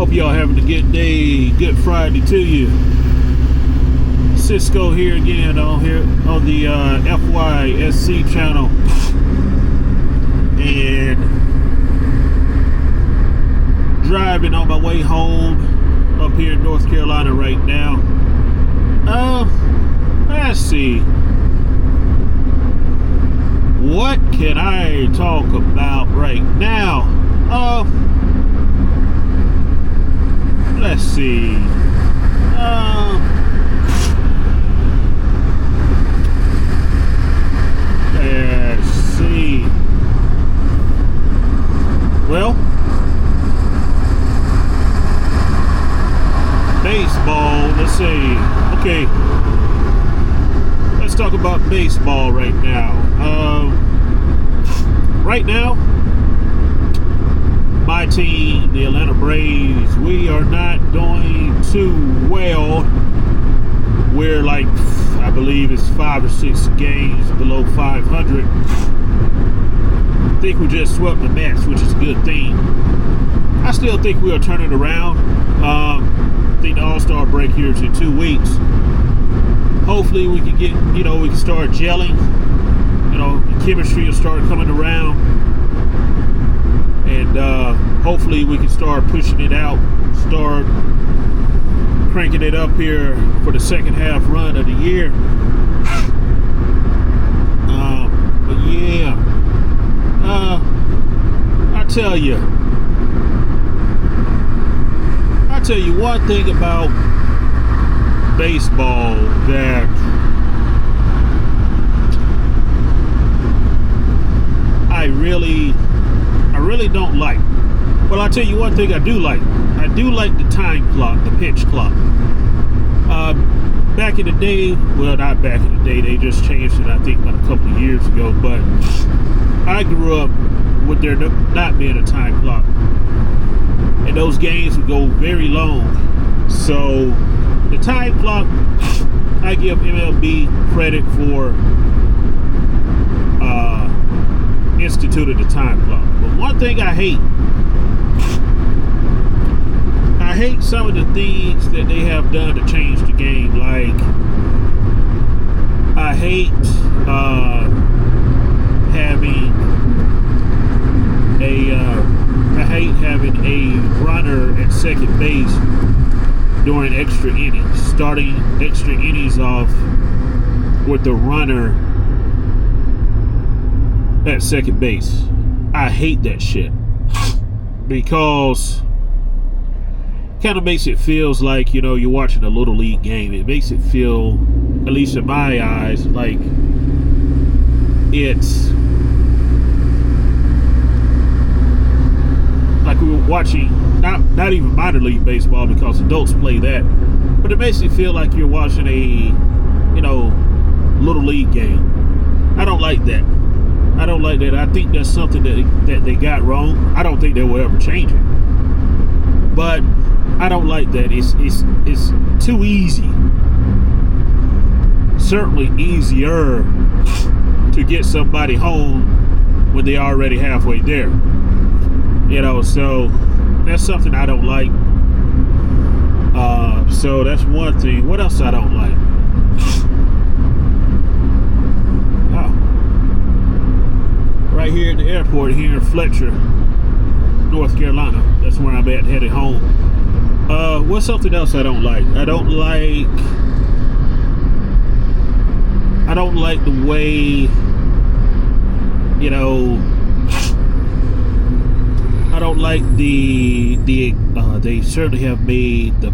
Hope y'all having a good day. Good Friday to you. Cisco here again on the FYSC channel, and driving on my way home up here in North Carolina right now. Let's see. What can I talk about right now? Let's see. Let's see. Well, baseball. Let's see. Okay. Let's talk about baseball right now. Right now, my team, the Atlanta Braves, we are not doing too well. We're like, I believe it's 5 or 6 games below 500. I think we just swept the Mets, which is a good thing. I still think we'll turn it around. I think the All-Star break here is in 2 weeks. Hopefully we can get, we can start gelling. The chemistry will start coming around. And hopefully we can start pushing it out, start cranking it up here for the second half run of the year. But yeah, I tell you one thing about baseball that I really don't like. Well, I'll tell you one thing I do like. I do like the time clock, the pitch clock. Back in the day, well, not back in the day, they just changed it, I think, about a couple of years ago, but I grew up with there not being a time clock. And those games would go very long. So, the time clock, I give MLB credit for instituted the time clock. But one thing I hate some of the things that they have done to change the game. Like, I hate having a runner at second base during extra innings, starting extra innings off with the runner at second base. I hate that shit because it kind of makes it feels like you're watching a little league game. It makes it feel, at least in my eyes, like it's like we were watching not even minor league baseball, because adults play that, but it makes it feel like you're watching a little league game. I don't like that. I think that's something that they got wrong. I don't think they will ever change it. But I don't like that. It's too easy. Certainly easier to get somebody home when they're already halfway there. So that's something I don't like. So that's one thing. What else I don't like? Right here at the airport here in Fletcher, North Carolina. That's where I'm at, headed home. What's something else I don't like? I don't like the way, I don't like they certainly have made the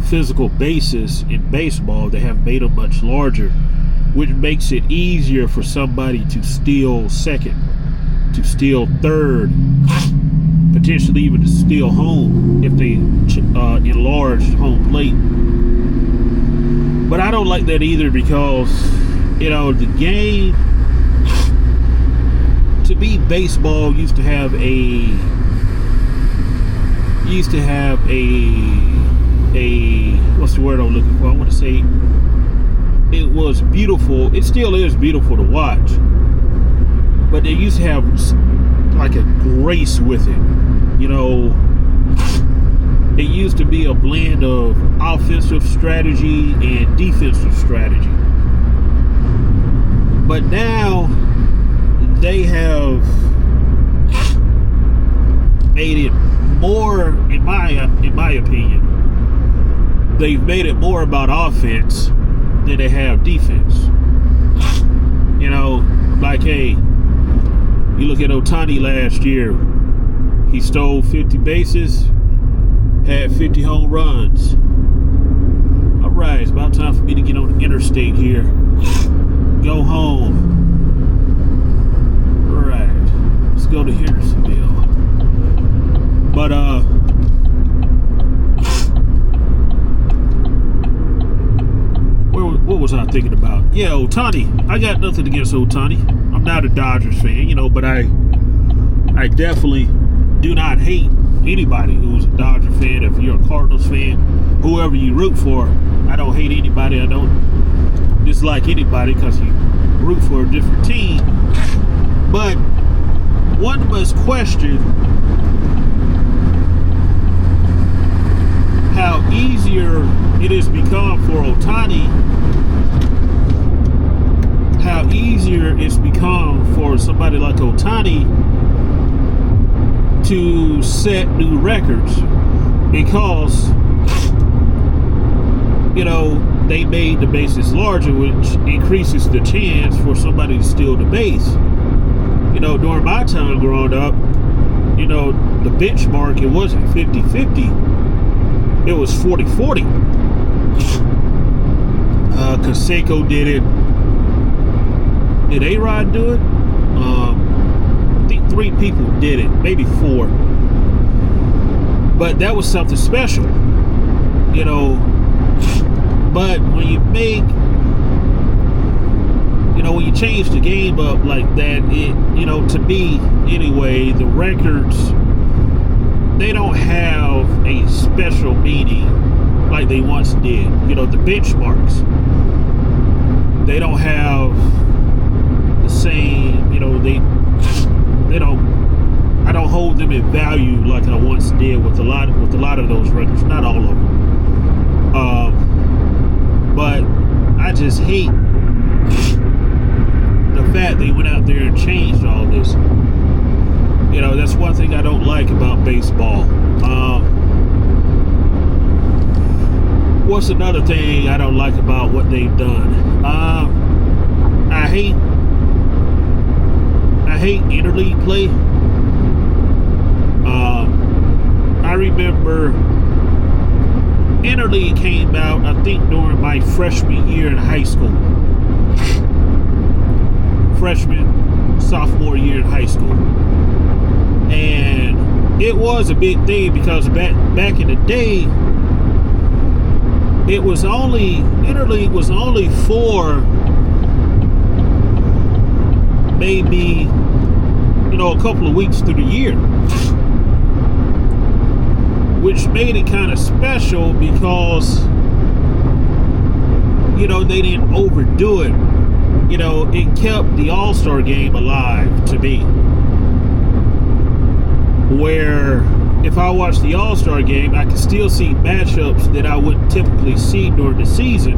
physical basis in baseball. They have made them much larger, which makes it easier for somebody to steal second, to steal third, potentially even to steal home if they enlarge home plate. But I don't like that either, because the game, to me, baseball used to have a what's the word I'm looking for? I want to say it was beautiful. It still is beautiful to watch, but they used to have like a grace with it. You know, it used to be a blend of offensive strategy and defensive strategy. But now they have made it more, in my opinion, they've made it more about offense than they have defense. You know, like, hey, you look at Ohtani last year. He stole 50 bases, had 50 home runs. All right, it's about time for me to get on the interstate here. Go home. All right, let's go to Hendersonville. But what was I thinking about? Yeah, Ohtani. I got nothing against Ohtani. I'm not a Dodgers fan, you know, but I definitely do not hate anybody who's a Dodger fan. If you're a Cardinals fan, whoever you root for, I don't hate anybody. I don't dislike anybody because you root for a different team. But one must question how easier it has become for Ohtani, how easier it's become for somebody like Ohtani to set new records, because, you know, they made the bases larger, which increases the chance for somebody to steal the base. You know, during my time growing up, you know, the benchmark, it wasn't 50-50. It was 40-40. Canseco did it. Did A-Rod do it? I think 3 people did it, maybe 4. But that was something special, you know. But when you make, you know, when you change the game up like that, it, you know, to me anyway, the records, they don't have a special meaning like they once did. You know, the benchmarks, they don't have the same, you know, they don't, I don't hold them in value like I once did with a lot of those records, not all of them. But I just hate the fact they went out there and changed all this. You know, that's one thing I don't like about baseball. What's another thing I don't like about what they've done? I hate interleague play. I remember interleague came out, I think, during my freshman year in high school. Freshman, sophomore year in high school. And it was a big thing because back in the day, it was only, interleague was only for maybe, you know, a couple of weeks through the year, which made it kind of special because, you know, they didn't overdo it. You know, it kept the All-Star game alive to me, where if I watch the All-Star game, I can still see matchups that I wouldn't typically see during the season,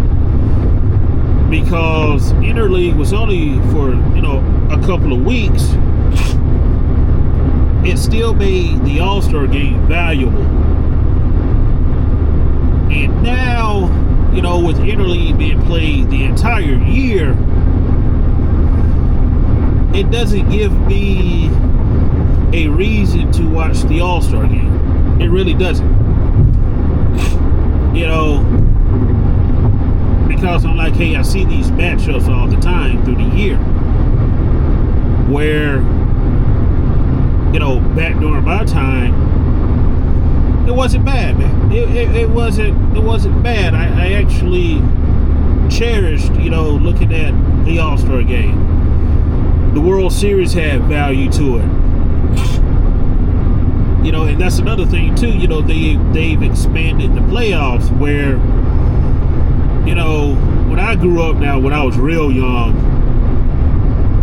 because interleague was only for, you know, a couple of weeks. It still made the All-Star game valuable. And now, you know, with interleague being played the entire year, it doesn't give me a reason to watch the All-Star game. It really doesn't. You know, because I'm like, hey, I see these matchups all the time through the year, where, you know, back during my time, it wasn't bad, man. It wasn't bad. I actually cherished, you know, looking at the All-Star game. The World Series had value to it. You know, and that's another thing too. You know, they've expanded the playoffs, where, you know, when I grew up, now when I was real young,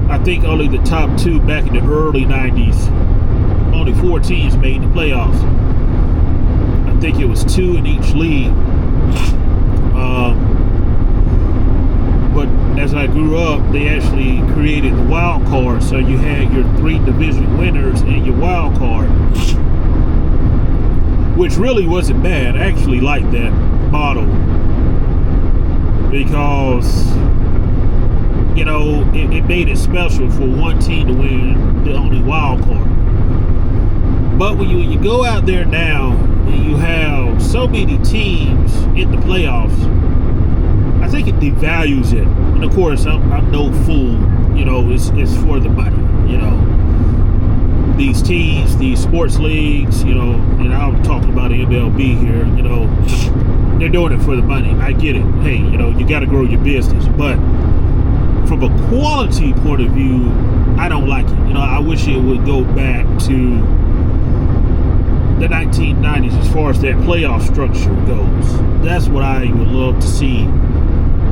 I think only the top 2 back in the early 90s, only 4 teams made the playoffs. I think it was 2 in each league. But as I grew up, they actually created the wild card. So you had your 3 division winners and your wild card, which really wasn't bad. I actually liked that model because, you know, it made it special for one team to win the only wild card. But when you go out there now and you have so many teams in the playoffs, I think it devalues it. And of course, I'm no fool. You know, it's for the money. You know, these teams, these sports leagues. You know, and I'm talking about the MLB here. You know, they're doing it for the money. I get it. Hey, you know, you got to grow your business, but from a quality point of view, I don't like it. You know, I wish it would go back to the 1990s as far as that playoff structure goes. That's what I would love to see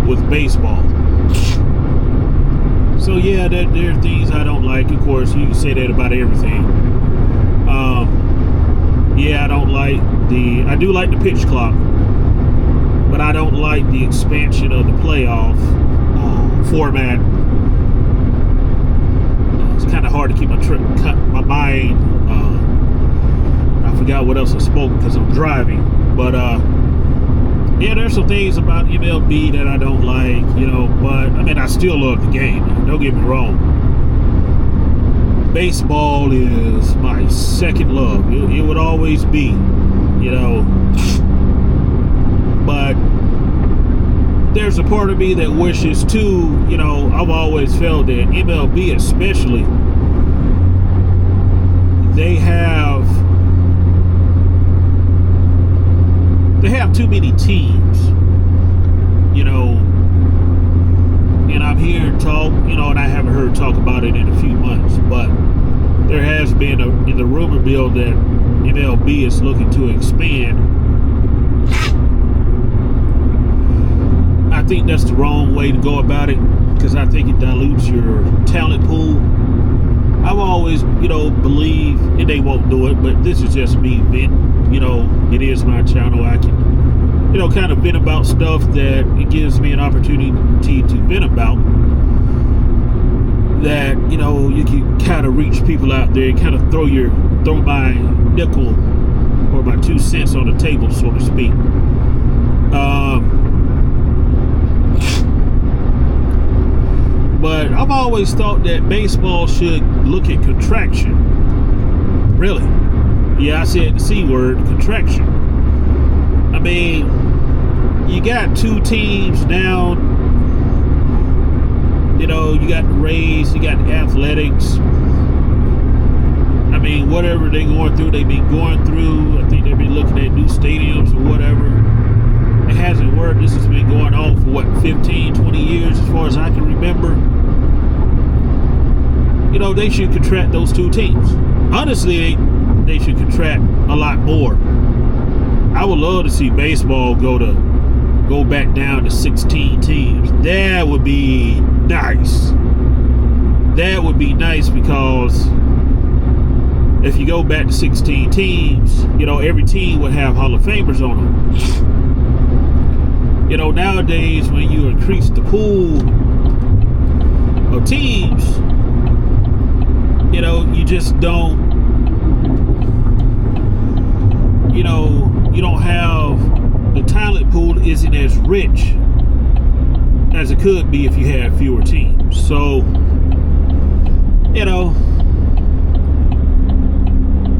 with baseball. So yeah, there are things I don't like. Of course, you can say that about everything. Yeah, I do like the pitch clock, but I don't like the expansion of the playoff format. It's kind of hard to keep my mind. I forgot what else I spoke because I'm driving, but yeah, there's some things about MLB that I don't like, you know, but I mean, I still love the game. Don't get me wrong. Baseball is my second love. It would always be, you know, but there's a part of me that wishes too, you know, I've always felt that MLB especially, they have too many teams, you know, and I'm hearing talk, you know, and I haven't heard talk about it in a few months, but there has been in the rumor mill that MLB is looking to expand. I think that's the wrong way to go about it because I think it dilutes your talent pool. I've always, you know, believed, and they won't do it, but this is just me venting. You know, it is my channel. I can, you know, kind of vent about stuff that it gives me an opportunity to vent about. That, you know, you can kind of reach people out there and kind of throw my nickel or my 2 cents on the table, so to speak. But I've always thought that baseball should look at contraction. Really. Yeah, I said the C word, contraction. I mean, you got 2 teams now. You know, you got the Rays, you got the Athletics. I mean, whatever they're going through, they've been going through. I think they've been looking at new stadiums or whatever. It hasn't worked. This has been going on for, what, 15, 20 years as far as I can remember. You know, they should contract those 2 teams. Honestly, they should contract a lot more. I would love to see baseball go back down to 16 teams. That would be nice. That would be nice because if you go back to 16 teams, you know, every team would have Hall of Famers on them. You know, nowadays when you increase the pool of teams, you know, you just don't, you know, you don't have, the talent pool isn't as rich as it could be if you had fewer teams. So, you know,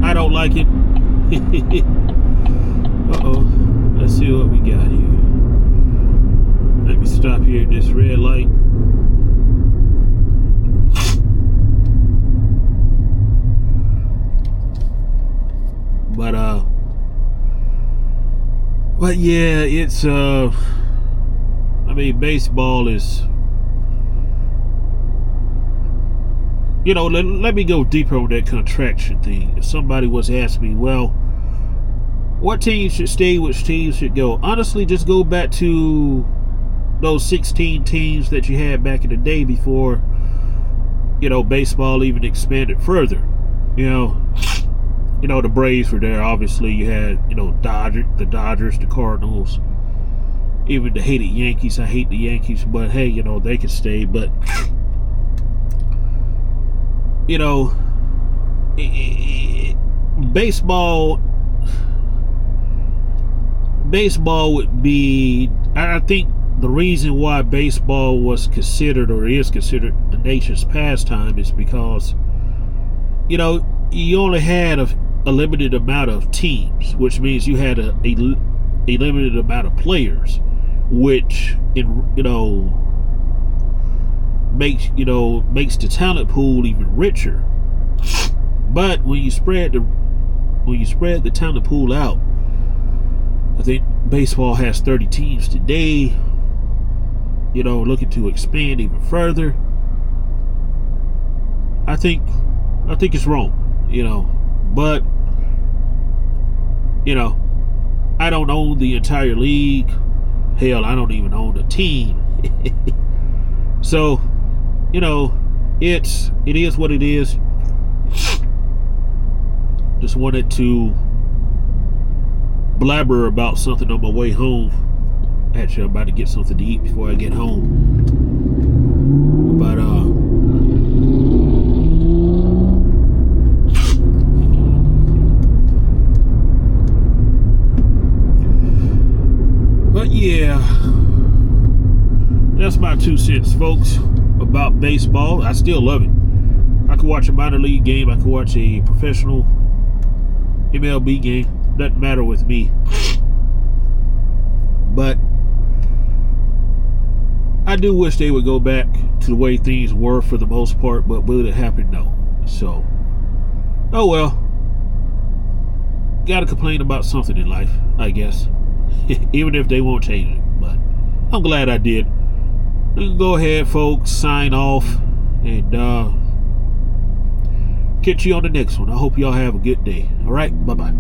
I don't like it. Uh-oh. Let's see what we got here. Let me stop here at this red light. But yeah, it's I mean, baseball is, you know, let me go deeper on that contraction thing. If somebody was asking me, well, what teams should stay, which teams should go? Honestly, just go back to those 16 teams that you had back in the day before, you know, baseball even expanded further. You know, you know, the Braves were there. Obviously, you had, you know, the Dodgers, the Cardinals, even the hated Yankees. I hate the Yankees, but hey, you know, they could stay. But you know, baseball would be, I think the reason why baseball was considered, or is considered, the nation's pastime is because, you know, you only had a limited amount of teams, which means you had a limited amount of players, which makes the talent pool even richer. But when you spread the talent pool out, I think baseball has 30 teams today. You know, looking to expand even further. I think it's wrong. You know, but you know, I don't own the entire league. Hell, I don't even own a team. So, you know, it is what it is. Just wanted to blabber about something on my way home. Actually, I'm about to get something to eat before I get home. But yeah, that's my 2 cents, folks, about baseball. I still love it. I could watch a minor league game. I could watch a professional MLB game. Doesn't matter with me. But I do wish they would go back to the way things were for the most part, but will it happen? No. So, oh well. Gotta complain about something in life, I guess. Even if they won't change it. But I'm glad I did. Go ahead, folks. Sign off. And catch you on the next one. I hope y'all have a good day. Alright, bye-bye.